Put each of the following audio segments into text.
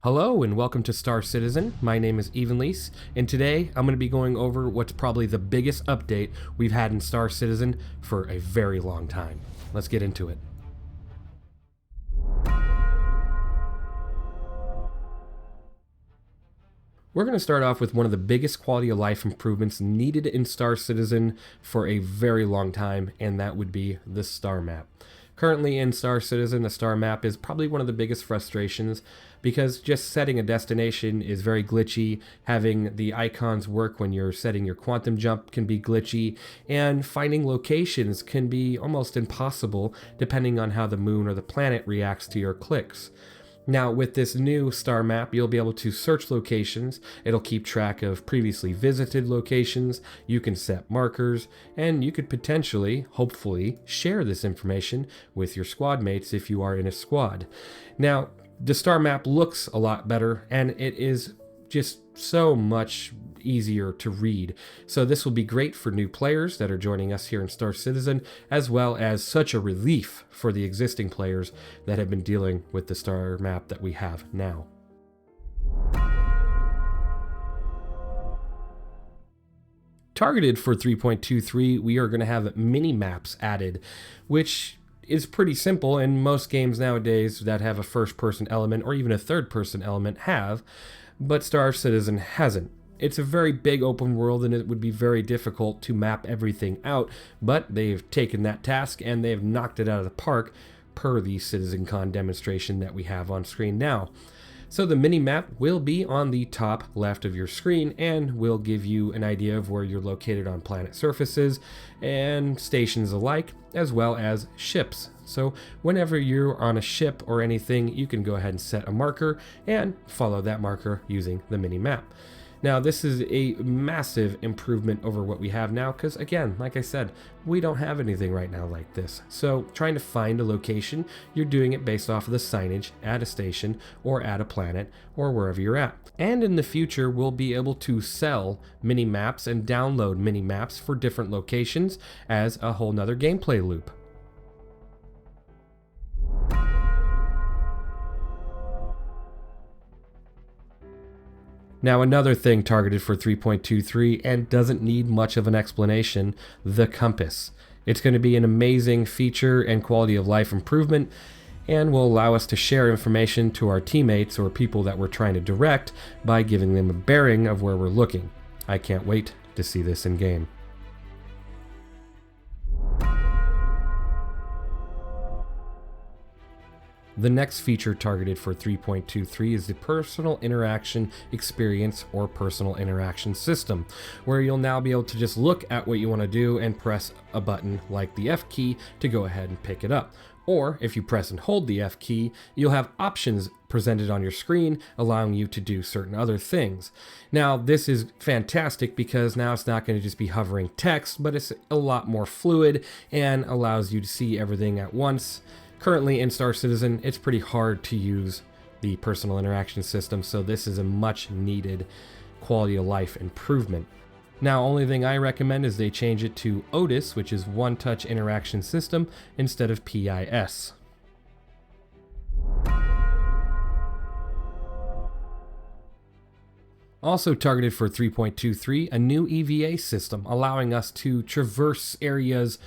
Hello and welcome to Star Citizen. My name is Evenlease, and today I'm going to be going over what's probably the biggest update we've had in Star Citizen for a very long time. Let's get into it. We're going to start off with one of the biggest quality of life improvements needed in Star Citizen for a very long time, and that would be the star map. Currently in Star Citizen, the star map is probably one of the biggest frustrations because just setting a destination is very glitchy, having the icons work when you're setting your quantum jump can be glitchy, and finding locations can be almost impossible depending on how the moon or the planet reacts to your clicks. Now, with this new star map, you'll be able to search locations, it'll keep track of previously visited locations, you can set markers, and you could potentially, hopefully, share this information with your squad mates if you are in a squad. Now, the star map looks a lot better, and it is just so much easier to read. So this will be great for new players that are joining us here in Star Citizen, as well as such a relief for the existing players that have been dealing with the star map that we have now. Targeted for 3.23, we are going to have mini maps added, which is pretty simple, and most games nowadays that have a first-person element or even a third-person element have, but Star Citizen hasn't. It's a very big open world and it would be very difficult to map everything out, but they've taken that task and they've knocked it out of the park per the CitizenCon demonstration that we have on screen now. So the mini-map will be on the top left of your screen and will give you an idea of where you're located on planet surfaces and stations alike, as well as ships. So whenever you're on a ship or anything, you can go ahead and set a marker and follow that marker using the mini-map. Now, this is a massive improvement over what we have now because, again, like I said, we don't have anything right now like this. So trying to find a location, you're doing it based off of the signage at a station or at a planet or wherever you're at. And in the future, we'll be able to sell mini-maps and download mini-maps for different locations as a whole nother gameplay loop. Now, another thing targeted for 3.23 and doesn't need much of an explanation, the compass. It's going to be an amazing feature and quality of life improvement and will allow us to share information to our teammates or people that we're trying to direct by giving them a bearing of where we're looking. I can't wait to see this in game. The next feature targeted for 3.23 is the Personal Interaction Experience or Personal Interaction System, where you'll now be able to just look at what you want to do and press a button like the F key to go ahead and pick it up. Or if you press and hold the F key, you'll have options presented on your screen allowing you to do certain other things. Now, this is fantastic because now it's not going to just be hovering text, but it's a lot more fluid and allows you to see everything at once. Currently in Star Citizen, it's pretty hard to use the personal interaction system, so this is a much needed quality of life improvement. Now, only thing I recommend is they change it to Otis, which is One Touch Interaction System, instead of PIS. Also targeted for 3.23, a new EVA system, allowing us to traverse areas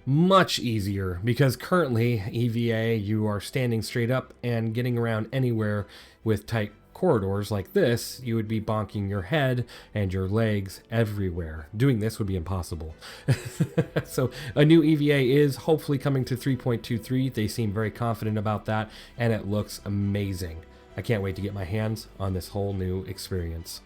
much easier, because currently EVA you are standing straight up and getting around anywhere with tight corridors like this, you would be bonking your head and your legs everywhere. Doing this would be impossible. So a new EVA is hopefully coming to 3.23. They seem very confident about that and it looks amazing. I can't wait to get my hands on this whole new experience.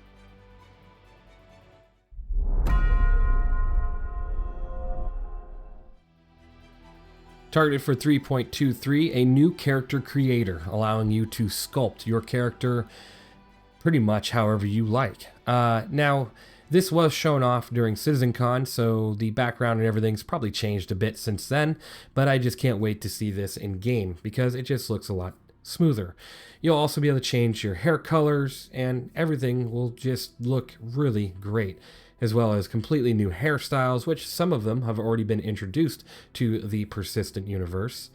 Targeted for 3.23, a new character creator, allowing you to sculpt your character pretty much however you like. Now, this was shown off during CitizenCon, so the background and everything's probably changed a bit since then, but I just can't wait to see this in game because it just looks a lot smoother. You'll also be able to change your hair colors and everything will just look really great, as well as completely new hairstyles, which some of them have already been introduced to the Persistent universe.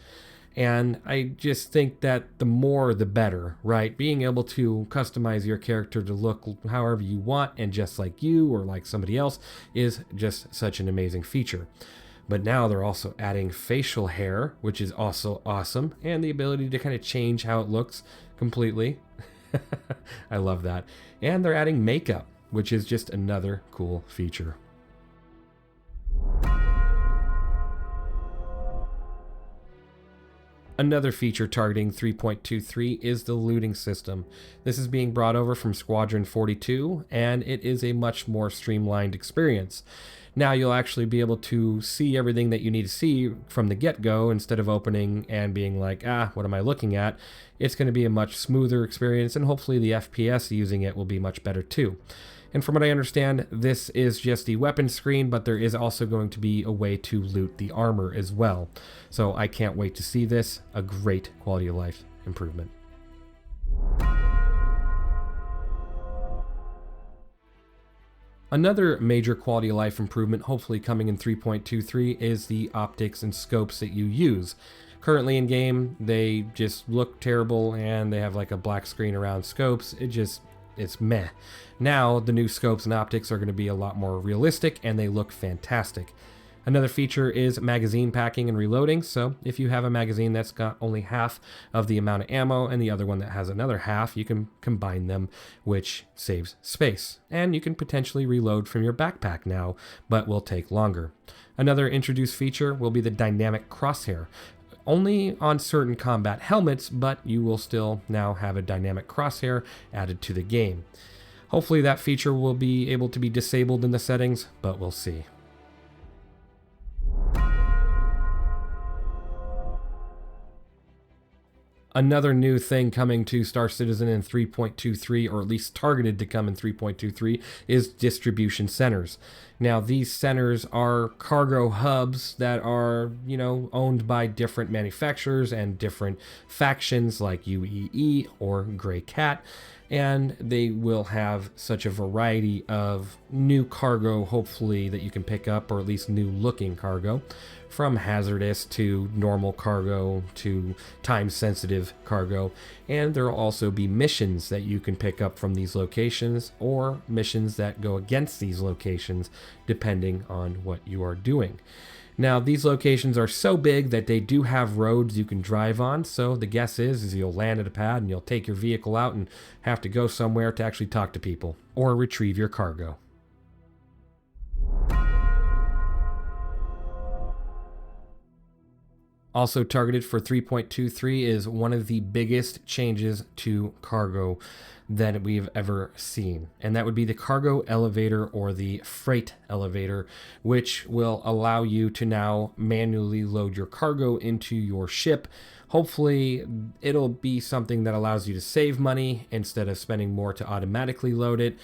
And I just think that the more the better, right? Being able to customize your character to look however you want and just like you or like somebody else is just such an amazing feature. But now they're also adding facial hair, which is also awesome, and the ability to kind of change how it looks completely. I love that. And they're adding makeup, which is just another cool feature. Another feature targeting 3.23 is the looting system. This is being brought over from Squadron 42, and it is a much more streamlined experience. Now you'll actually be able to see everything that you need to see from the get-go instead of opening and being like, what am I looking at? It's going to be a much smoother experience, and hopefully the FPS using it will be much better too. And from what I understand, this is just the weapon screen, but there is also going to be a way to loot the armor as well. So I can't wait to see this. A great quality of life improvement. Another major quality of life improvement, hopefully coming in 3.23, is the optics and scopes that you use. Currently in game, they just look terrible and they have like a black screen around scopes. It's meh. Now the new scopes and optics are going to be a lot more realistic and they look fantastic. Another feature is magazine packing and reloading, so if you have a magazine that's got only half of the amount of ammo and the other one that has another half, you can combine them, which saves space. And you can potentially reload from your backpack now, but will take longer. Another introduced feature will be the dynamic crosshair. Only on certain combat helmets, but you will still now have a dynamic crosshair added to the game. Hopefully that feature will be able to be disabled in the settings, but we'll see. Another new thing coming to Star Citizen in 3.23, or at least targeted to come in 3.23, is distribution centers. Now, these centers are cargo hubs that are, owned by different manufacturers and different factions like aUEC or Grey Cat, and they will have such a variety of new cargo, hopefully, that you can pick up, or at least new looking cargo, from hazardous to normal cargo to time-sensitive cargo. And there will also be missions that you can pick up from these locations, or missions that go against these locations, depending on what you are doing. Now, these locations are so big that they do have roads you can drive on, so the guess is you'll land at a pad and you'll take your vehicle out and have to go somewhere to actually talk to people, or retrieve your cargo. Also targeted for 3.23 is one of the biggest changes to cargo that we've ever seen. And that would be the cargo elevator, or the freight elevator, which will allow you to now manually load your cargo into your ship. Hopefully it'll be something that allows you to save money instead of spending more to automatically load it.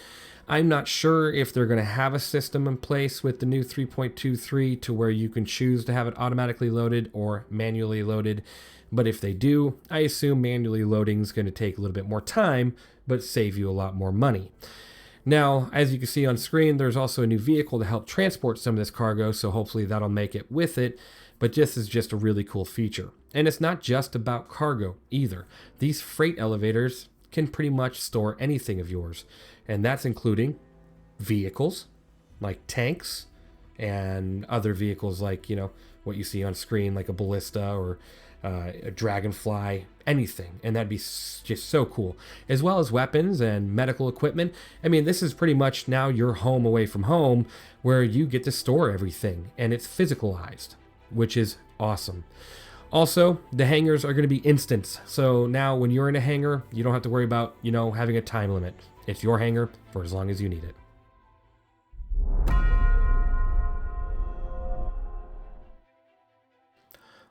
I'm not sure if they're going to have a system in place with the new 3.23 to where you can choose to have it automatically loaded or manually loaded. But if they do, I assume manually loading is going to take a little bit more time, but save you a lot more money. Now, as you can see on screen, there's also a new vehicle to help transport some of this cargo, so hopefully that'll make it with it. But this is just a really cool feature. And it's not just about cargo either. These freight elevators can pretty much store anything of yours. And that's including vehicles like tanks and other vehicles like, what you see on screen, like a ballista or a dragonfly, anything. And that'd be just so cool. As well as weapons and medical equipment. I mean, this is pretty much now your home away from home where you get to store everything and it's physicalized, which is awesome. Also, the hangars are going to be instants. So now when you're in a hangar, you don't have to worry about, having a time limit. It's your hangar for as long as you need it.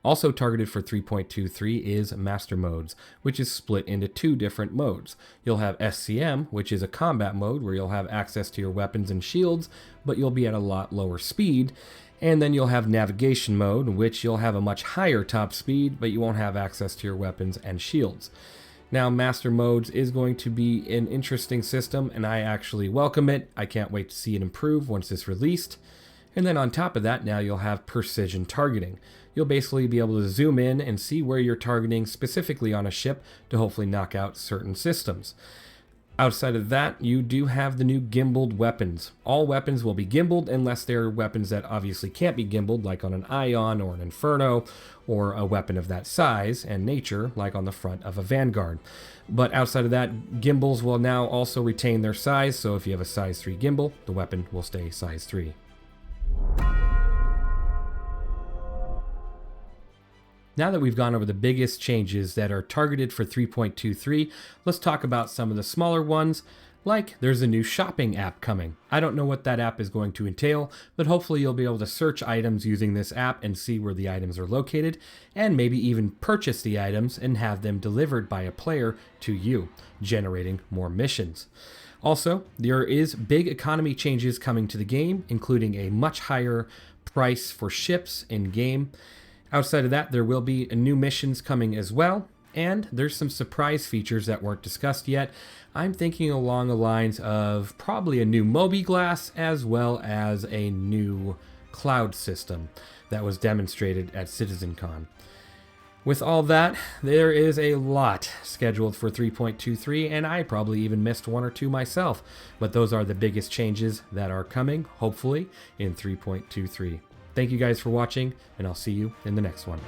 Also targeted for 3.23 is Master Modes, which is split into two different modes. You'll have SCM, which is a combat mode where you'll have access to your weapons and shields, but you'll be at a lot lower speed. And then you'll have navigation mode, in which you'll have a much higher top speed, but you won't have access to your weapons and shields. Now, Master Modes is going to be an interesting system, and I actually welcome it. I can't wait to see it improve once it's released. And then on top of that, now you'll have precision targeting. you'll basically be able to zoom in and see where you're targeting specifically on a ship to hopefully knock out certain systems. Outside of that, you do have the new gimbaled weapons. All weapons will be gimbaled unless they're weapons that obviously can't be gimbaled, like on an Ion or an Inferno, or a weapon of that size and nature, like on the front of a Vanguard. But outside of that, gimbals will now also retain their size, so if you have a size 3 gimbal, the weapon will stay size 3. Now that we've gone over the biggest changes that are targeted for 3.23, let's talk about some of the smaller ones, like there's a new shopping app coming. I don't know what that app is going to entail, but hopefully you'll be able to search items using this app and see where the items are located, and maybe even purchase the items and have them delivered by a player to you, generating more missions. Also, there is big economy changes coming to the game, including a much higher price for ships in-game. Outside of that, there will be new missions coming as well, and there's some surprise features that weren't discussed yet. I'm thinking along the lines of probably a new mobi-glass as well as a new cloud system that was demonstrated at CitizenCon. With all that, there is a lot scheduled for 3.23, and I probably even missed one or two myself, but those are the biggest changes that are coming, hopefully, in 3.23. Thank you guys for watching, and I'll see you in the next one.